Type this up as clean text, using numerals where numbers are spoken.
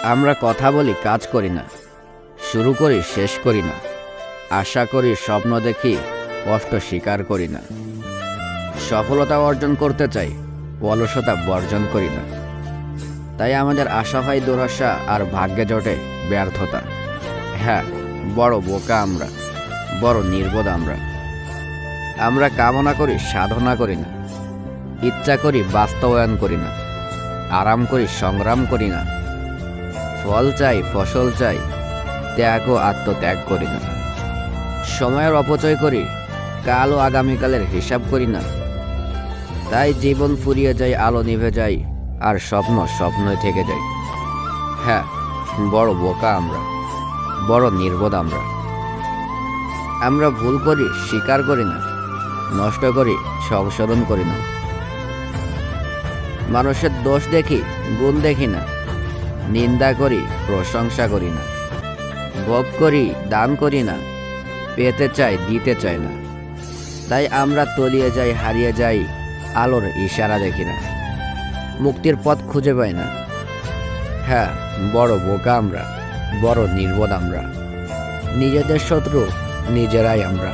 আমরা কথা বলি, কাজ করি না, শুরু করি, শেষ করি না, আশা করি, স্বপ্ন দেখি, কষ্ট স্বীকার করি না। সফলতা অর্জন করতে চাই, অলসতা বর্জন করি না। তাই আমাদের আশা হয় দুরাশা, আর ভাগ্যে জোটে ব্যর্থতা। হ্যাঁ, বড় বোকা আমরা, বড় নির্বোধ আমরা। আমরা কামনা করি, সাধনা করি না, ইচ্ছা করি, বাস্তবায়ন করি না, আরাম করি, সংগ্রাম করি না। ফল চাই, ফসল চাই, ত্যাগ ও আত্মত্যাগ করি না। সময়ের অপচয় করি, কাল ও আগামীকালের হিসাব করি না। তাই জীবন ফুরিয়ে যায়, আলো নিভে যায়, আর স্বপ্ন স্বপ্নই থেকে যায়। হ্যাঁ, বড় বোকা আমরা, বড় নির্বোধ আমরা। আমরা ভুল করি, স্বীকার করি না, নষ্ট করি, সংশোধন করি না। মানুষের দোষ দেখি, গুণ দেখি না, নিন্দা করি, প্রশংসা করি না। ভোগ করি, দান করি না, পেতে চাই, দিতে চাই না। তাই আমরা তলিয়ে যাই, হারিয়ে যাই, আলোর ইশারা দেখি না, মুক্তির পথ খুঁজে পাই না। হ্যাঁ, বড় বোকা আমরা, বড় নির্বোধ আমরা। নিজেদের শত্রু নিজেরাই আমরা।